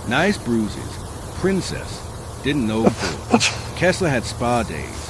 Nice bruises. Princess. Didn't know before. Kessler had spa days.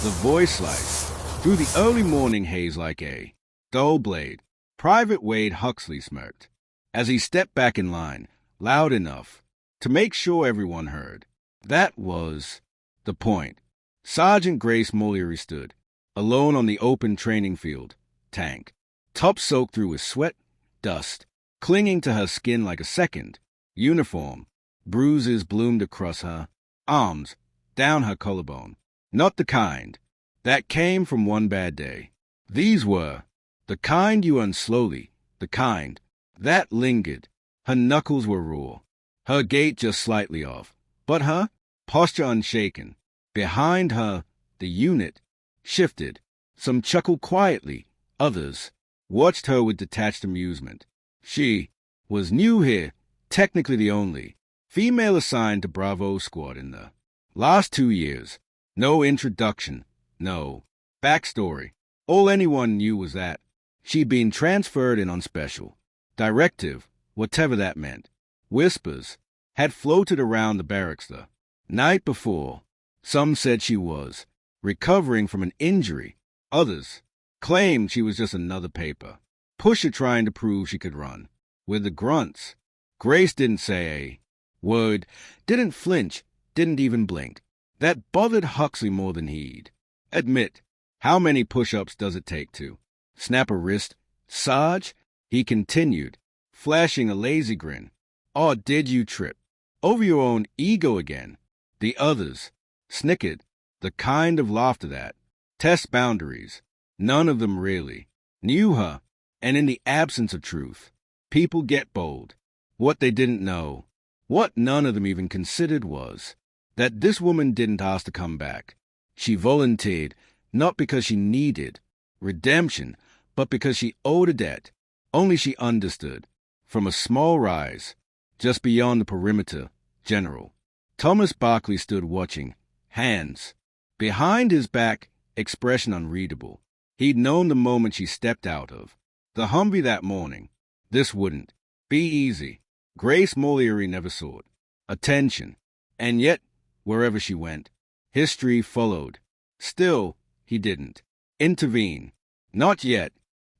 The voice sliced through the early morning haze like a dull blade. Private Wade Huxley smirked as he stepped back in line, loud enough to make sure everyone heard. That was the point. Sergeant Grace Moliery stood, alone on the open training field, tank, top soaked through with sweat, dust, clinging to her skin like a second uniform. Bruises bloomed across her arms, down her collarbone. Not the kind that came from one bad day. These were the kind you earned slowly, the kind that lingered. Her knuckles were raw, her gait just slightly off, but her posture unshaken. Behind her, the unit shifted. Some chuckled quietly, others watched her with detached amusement. She was new here, technically the only female assigned to Bravo Squad in the last 2 years. No introduction, no backstory. All anyone knew was that she'd been transferred in on special directive, whatever that meant. Whispers had floated around the barracks the night before. Some said she was recovering from an injury. Others claimed she was just another paper pusher trying to prove she could run. With the grunts, Grace didn't say a word, didn't flinch, didn't even blink. That bothered Huxley more than he'd admit. How many push-ups does it take to snap a wrist? Sarge, he continued, flashing a lazy grin. Or did you trip over your own ego again? The others snickered, the kind of laughter that tests boundaries. None of them really knew her, and in the absence of truth, people get bold. What they didn't know, what none of them even considered, was that this woman didn't ask to come back. She volunteered, not because she needed redemption, but because she owed a debt. Only she understood. From a small rise, just beyond the perimeter, General Thomas Barkley stood watching, hands behind his back, expression unreadable. He'd known the moment she stepped out of the Humvee that morning. This wouldn't be easy. Grace Moliery never sought attention, and yet, wherever she went, history followed. Still, he didn't intervene. Not yet.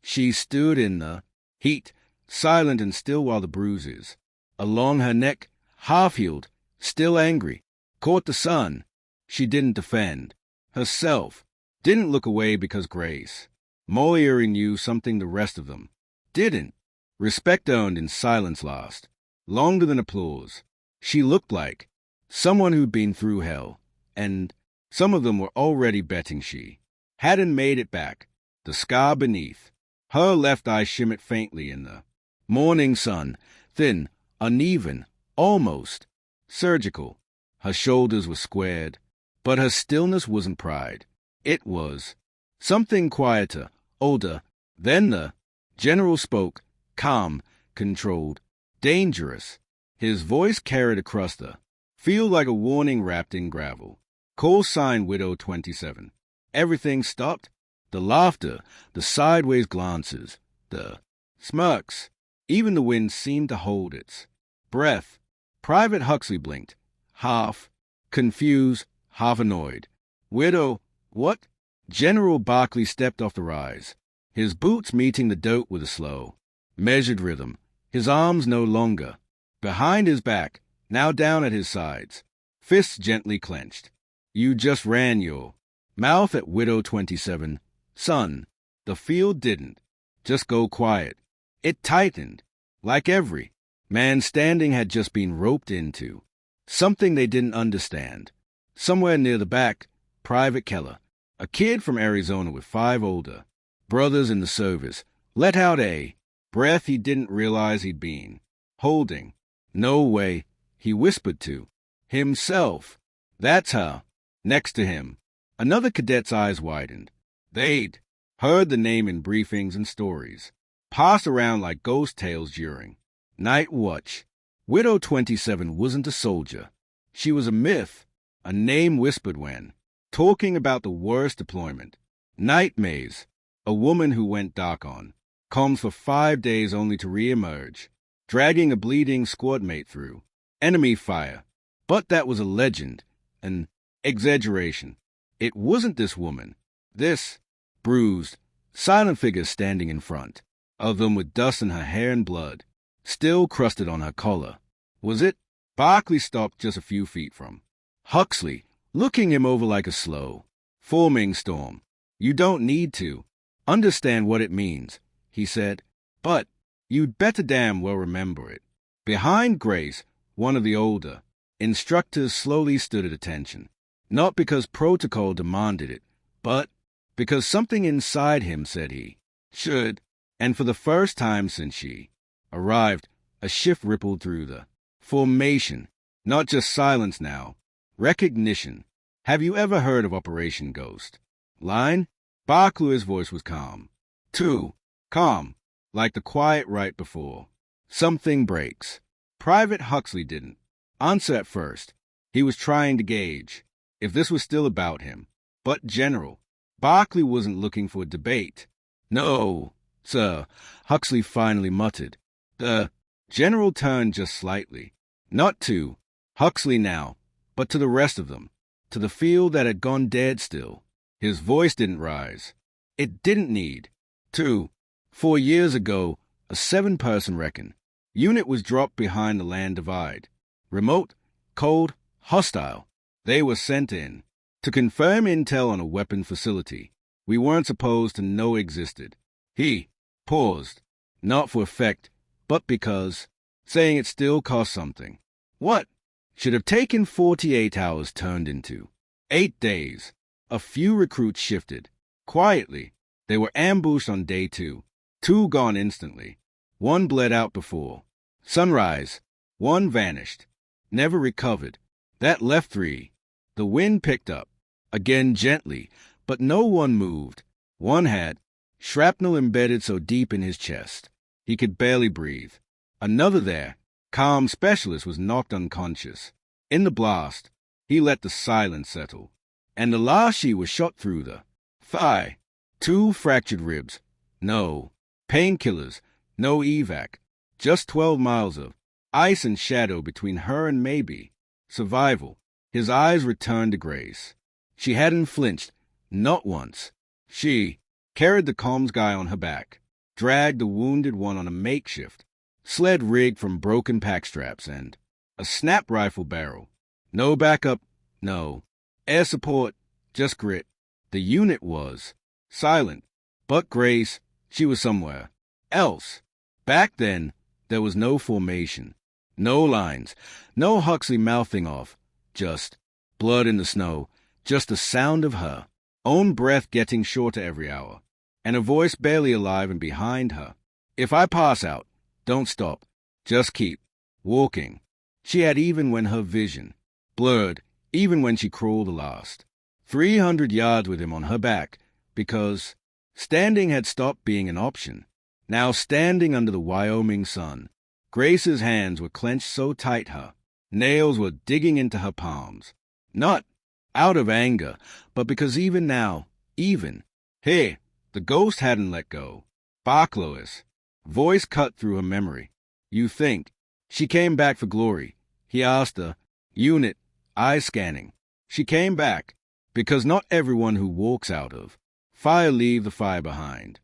She stood in the heat, silent and still, while the bruises along her neck, half-healed, still angry, caught the sun. She didn't defend herself, didn't look away because Grace Moliery knew something the rest of them didn't. Respect earned in silence last longer than applause. She looked like someone who'd been through hell, and some of them were already betting she hadn't made it back. The scar beneath her left eye shimmered faintly in the morning sun, thin, uneven, almost surgical. Her shoulders were squared, but her stillness wasn't pride. It was something quieter, older. Then the general spoke, calm, controlled, dangerous. His voice carried across the field like a warning wrapped in gravel. Call sign Widow 27. Everything stopped. The laughter, the sideways glances, the smirks. Even the wind seemed to hold its breath. Private Huxley blinked, half confused, half annoyed. Widow, what? General Barkley stepped off the rise, his boots meeting the dirt with a slow, measured rhythm, his arms no longer behind his back, now down at his sides, fists gently clenched. You just ran your mouth at Widow 27. Son, the field didn't just go quiet. It tightened, like every man standing had just been roped into something they didn't understand. Somewhere near the back, Private Keller, a kid from Arizona with 5 older brothers in the service, let out a breath he didn't realize he'd been holding. No way, he whispered to himself. That's her. Next to him, another cadet's eyes widened. They'd heard the name in briefings and stories, passed around like ghost tales during night watch. Widow 27 wasn't a soldier. She was a myth, a name whispered when talking about the worst deployment. Night Maze, a woman who went dark on comms for 5 days only to re-emerge, dragging a bleeding squad mate through enemy fire. But that was a legend, an exaggeration. It wasn't this woman. This bruised, silent figure standing in front of them with dust in her hair and blood, still crusted on her collar. Was it? Barkley stopped just a few feet from Huxley, looking him over like a slow, forming storm. You don't need to understand what it means, he said, but you'd better damn well remember it. Behind Grace, one of the older instructors slowly stood at attention, not because protocol demanded it, but because something inside him said he should, and for the first time since she arrived, a shift rippled through the formation, not just silence now, recognition. Have you ever heard of Operation Ghost? Line? Barkley's voice was calm. Too calm, like the quiet right before something breaks. Private Huxley didn't answer at first. He was trying to gauge if this was still about him. But General Barkley wasn't looking for a debate. No, sir, Huxley finally muttered. The general turned just slightly, not to Huxley now, but to the rest of them, to the field that had gone dead still. His voice didn't rise. It didn't need to. 4 years ago, a 7-person reckon unit was dropped behind the land divide. Remote, cold, hostile. They were sent in to confirm intel on a weapon facility we weren't supposed to know existed. He paused, not for effect, but because saying it still cost something. What should have taken 48 hours turned into 8 days. A few recruits shifted. Quietly, they were ambushed on day 2. 2 gone instantly. 1 bled out before sunrise. 1 vanished, never recovered. That left 3. The wind picked up, again gently, but no one moved. 1 had shrapnel embedded so deep in his chest he could barely breathe. Another there, calm specialist, was knocked unconscious. In the blast, he let the silence settle, and the last she was shot through the thigh. 2 fractured ribs. No painkillers, no evac. Just 12 miles of ice and shadow between her and maybe survival. His eyes returned to Grace. She hadn't flinched, not once. She carried the comms guy on her back, dragged the wounded one on a makeshift sled rigged from broken pack straps and a snap rifle barrel. No backup, no air support, just grit. The unit was silent, but Grace, she was somewhere else. Back then, there was no formation, no lines, no Huxley mouthing off, just blood in the snow, just the sound of her own breath getting shorter every hour, and a voice barely alive and behind her. If I pass out, don't stop, just keep walking. She had even when her vision blurred, even when she crawled the last 300 yards with him on her back, because standing had stopped being an option. Now standing under the Wyoming sun, Grace's hands were clenched so tight her nails were digging into her palms. Not out of anger, but because even now, hey, the ghost hadn't let go. Barklow's voice cut through her memory. You think she came back for glory? He asked her, unit, eyes scanning. She came back, because not everyone who walks out of fire leave the fire behind.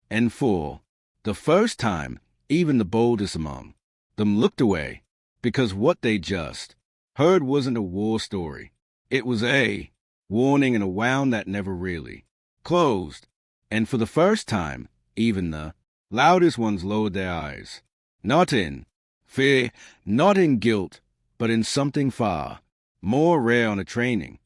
And for the first time, even the boldest among them looked away, because what they just heard wasn't a war story. It was a warning and a wound that never really closed. And for the first time, even the loudest ones lowered their eyes. Not in fear, not in guilt, but in something far more rare on a training